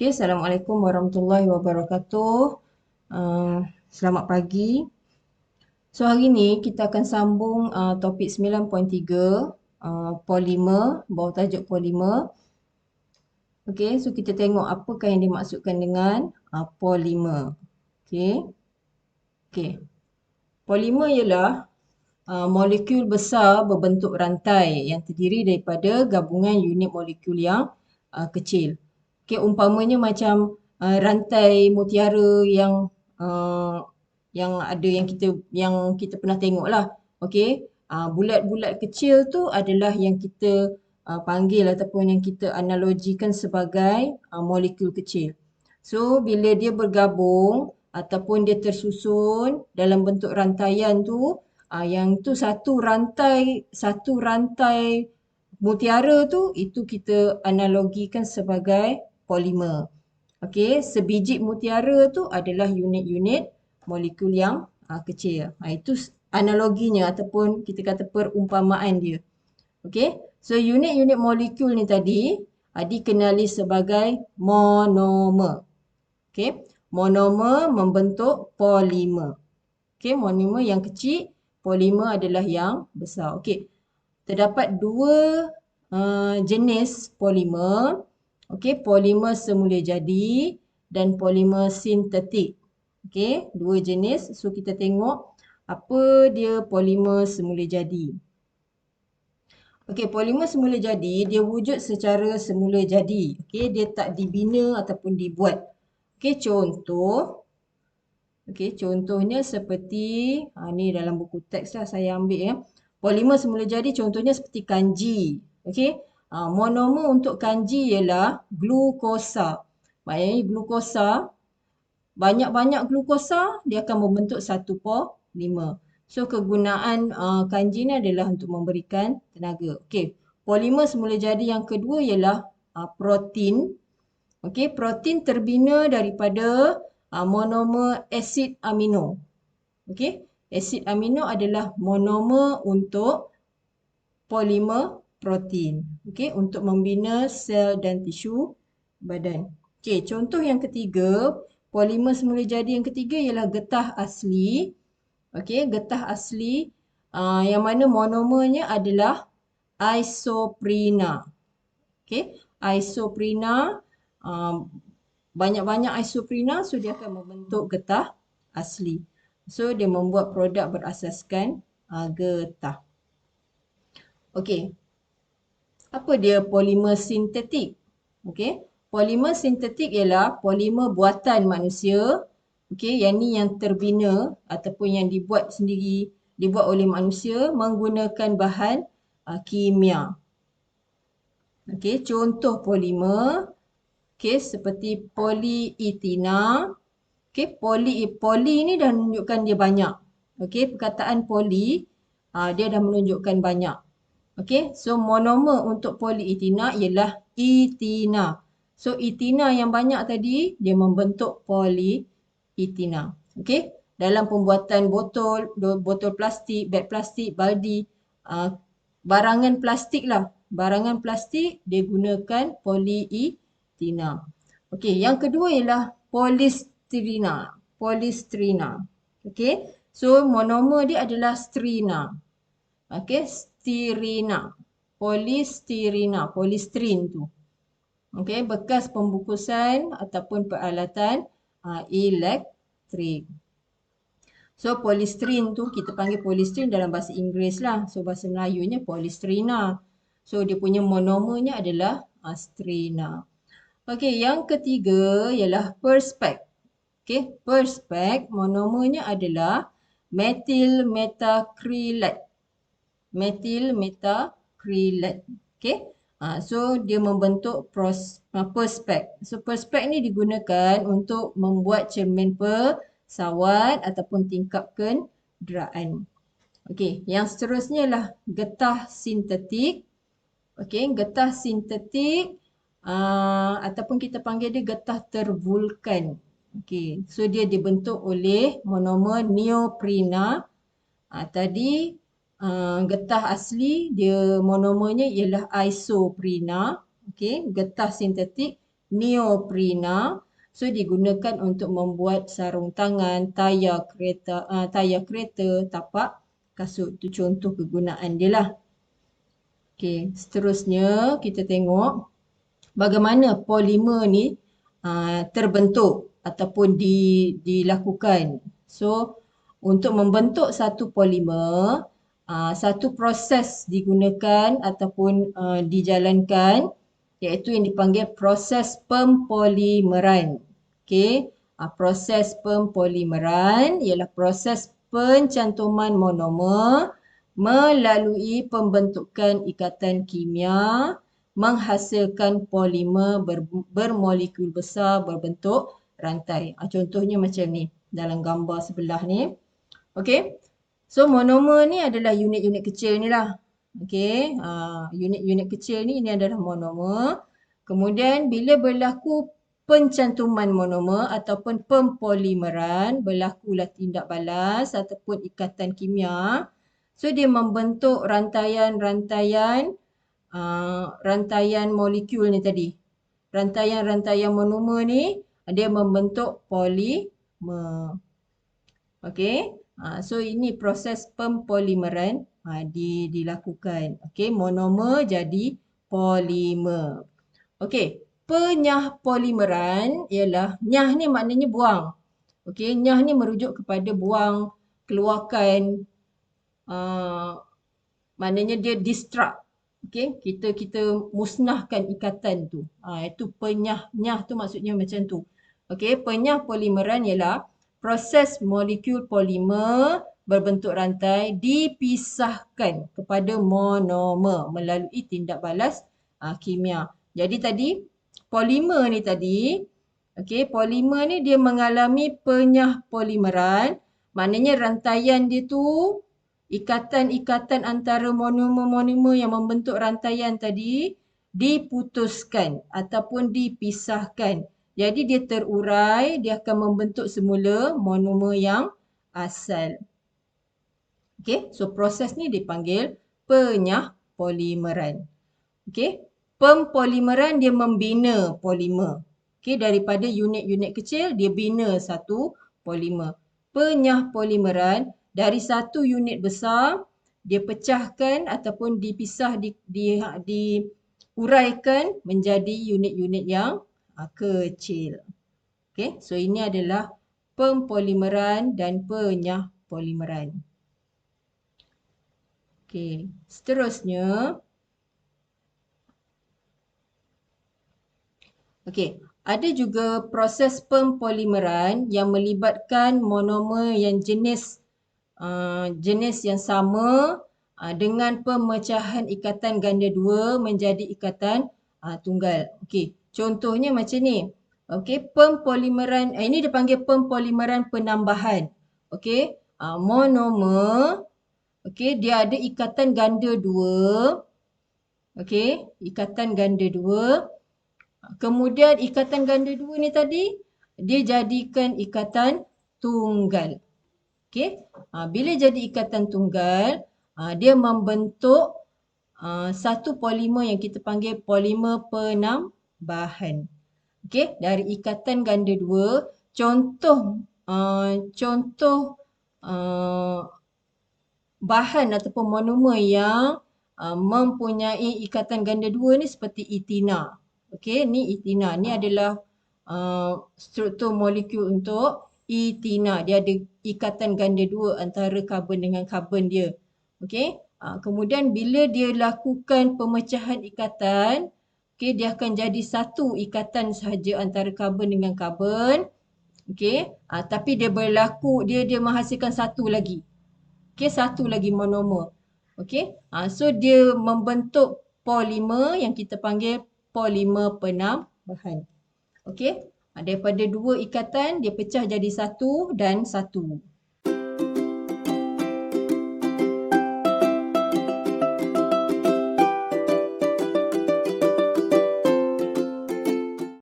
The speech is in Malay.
Okey, Assalamualaikum warahmatullahi wabarakatuh. Selamat pagi. So hari ni kita akan sambung topik 9.3 polimer, bawah tajuk polimer. Okey, so kita tengok apakah yang dimaksudkan dengan polimer. Okey. Okey. Polimer ialah molekul besar berbentuk rantai yang terdiri daripada gabungan unit molekul yang kecil. Okey, umpamanya macam rantai mutiara uh, yang ada yang kita pernah tengok lah. Okey, bulat-bulat kecil tu adalah yang kita panggil ataupun yang kita analogikan sebagai molekul kecil. So bila dia bergabung ataupun dia tersusun dalam bentuk rantaian tu, yang tu satu rantai mutiara tu itu kita analogikan sebagai polimer. Okey, sebiji mutiara tu adalah unit-unit molekul yang kecil. Itu analoginya ataupun kita kata perumpamaan dia. Okey, so unit-unit molekul ni tadi dikenali sebagai monomer. Okey, monomer membentuk polimer. Okey, monomer yang kecil, polimer adalah yang besar. Okey, terdapat dua jenis polimer. Okey, polimer semula jadi dan polimer sintetik. Okey, dua jenis. So kita tengok apa dia polimer semula jadi. Okey, polimer semula jadi, dia wujud secara semula jadi. Okey, dia tak dibina ataupun dibuat. Okey, contohnya seperti, ni dalam buku teks lah saya ambil ya. Polimer semula jadi contohnya seperti kanji. Okey, monomer untuk kanji ialah glukosa. Maknanya glukosa, banyak-banyak glukosa, dia akan membentuk satu polimer. So, kegunaan kanji ni adalah untuk memberikan tenaga. Okey, polimer semula jadi yang kedua ialah protein. Okey, protein terbina daripada monomer asid amino. Okey, asid amino adalah monomer untuk polimer protein. Okey, untuk membina sel dan tisu badan. Okey, contoh yang ketiga, polimer semula jadi yang ketiga ialah getah asli. Okey, getah asli yang mana monomernya adalah isoprena. Okey, isoprena, banyak-banyak isoprena, so dia akan membentuk getah asli. So dia membuat produk berasaskan getah. Okey, apa dia polimer sintetik? Okey, polimer sintetik ialah polimer buatan manusia. Okey, yang ni yang terbina ataupun yang dibuat sendiri, dibuat oleh manusia menggunakan bahan kimia. Okey, contoh polimer, okey, seperti polietina. Okey, poli ni dah menunjukkan dia banyak. Okey, perkataan poli, dia dah menunjukkan banyak. Okey, so monomer untuk polietina ialah etina. So etina yang banyak tadi, dia membentuk polietina. Okey, dalam pembuatan botol plastik, beg plastik, baldi, barangan plastik lah. Barangan plastik dia gunakan polietina. Okey, yang kedua ialah polistrina. Okey, so monomer dia adalah strina. Okey, stirina. Polistrin tu. Okey, bekas pembungkusan ataupun peralatan elektrik. So polistrin tu kita panggil polistrin dalam bahasa Inggeris lah. So bahasa Melayunya polistrina. So dia punya monomernya adalah strina. Okey, yang ketiga ialah perspek. Okey, perspek monomernya adalah metil metacrylate. Metil metacrylate. Okey. So dia membentuk perspek. So perspek ni digunakan untuk membuat cermin pesawat ataupun tingkap kenderaan. Okey, yang seterusnya ialah getah sintetik. Okey, getah sintetik ataupun kita panggil dia getah tervulkan. Okey, so dia dibentuk oleh monomer neoprena. Tadi getah asli dia monomernya ialah isoprena. Okey, getah sintetik neoprena. So digunakan untuk membuat sarung tangan, tayar kereta, tapak kasut. Itu contoh kegunaan dia lah. Okey, seterusnya kita tengok bagaimana polimer ni terbentuk ataupun dilakukan. So, untuk membentuk satu polimer, satu proses digunakan ataupun dijalankan iaitu yang dipanggil proses pempolimeran. Okey, proses pempolimeran ialah proses pencantuman monomer melalui pembentukan ikatan kimia menghasilkan polimer bermolekul besar berbentuk rantai. Contohnya macam ni dalam gambar sebelah ni. Okey. So monomer ni adalah unit-unit kecil ni lah. Okey. Unit-unit kecil ni ini adalah monomer. Kemudian bila berlaku pencantuman monomer ataupun pempolimeran, berlakulah tindak balas ataupun ikatan kimia. So dia membentuk rantaian molekul ni tadi. Rantaian-rantaian monomer ni dia membentuk polimer. Okey. So ini proses pempolimeran dilakukan. Okey, monomer jadi polimer. Okey, penyah polimeran ialah nyah ni maknanya buang. Okey, nyah ni merujuk kepada buang, keluarkan, maknanya dia destruct. Okey, kita musnahkan ikatan tu. Itu penyah. Nyah tu maksudnya macam tu. Okey, penyah polimeran ialah proses molekul polimer berbentuk rantai dipisahkan kepada monomer melalui tindak balas kimia. Jadi tadi polimer ni tadi, okey, polimer ni dia mengalami penyah polimeran, maknanya rantaian dia tu, ikatan-ikatan antara monomer-monomer yang membentuk rantaian tadi diputuskan ataupun dipisahkan. Jadi dia terurai, dia akan membentuk semula monomer yang asal. Okey, so proses ni dipanggil penyah polimeran. Okey, pempolimeran dia membina polimer. Okey, daripada unit-unit kecil dia bina satu polimer. Penyah polimeran dari satu unit besar dia pecahkan ataupun dipisah diuraikan menjadi unit-unit yang kecil. Okey, so ini adalah pempolimeran dan penyah polimeran. Okey, seterusnya. Okey, ada juga proses pempolimeran yang melibatkan monomer yang jenis yang sama dengan pemecahan ikatan ganda dua menjadi ikatan tunggal. Okey, contohnya macam ni. Okey, pempolimeran ini dipanggil pempolimeran penambahan. Okey, monomer, okey, dia ada ikatan ganda dua. Okey, ikatan ganda dua. Kemudian ikatan ganda dua ni tadi dia jadikan ikatan tunggal. Okey, bila jadi ikatan tunggal, dia membentuk satu polimer yang kita panggil polimer penambahan. Okey, dari ikatan ganda dua, contoh bahan ataupun monomer yang mempunyai ikatan ganda dua ni seperti etina. Okey, ni etina. Ni adalah struktur molekul untuk etina. Dia ada ikatan ganda dua antara karbon dengan karbon dia. Okey, kemudian bila dia lakukan pemecahan ikatan, okey, dia akan jadi satu ikatan sahaja antara karbon dengan karbon. Okey, tapi dia menghasilkan satu lagi. Okey, satu lagi monomer. Okey, so dia membentuk polimer yang kita panggil polimer penambahan. Okey, daripada dua ikatan dia pecah jadi satu dan satu.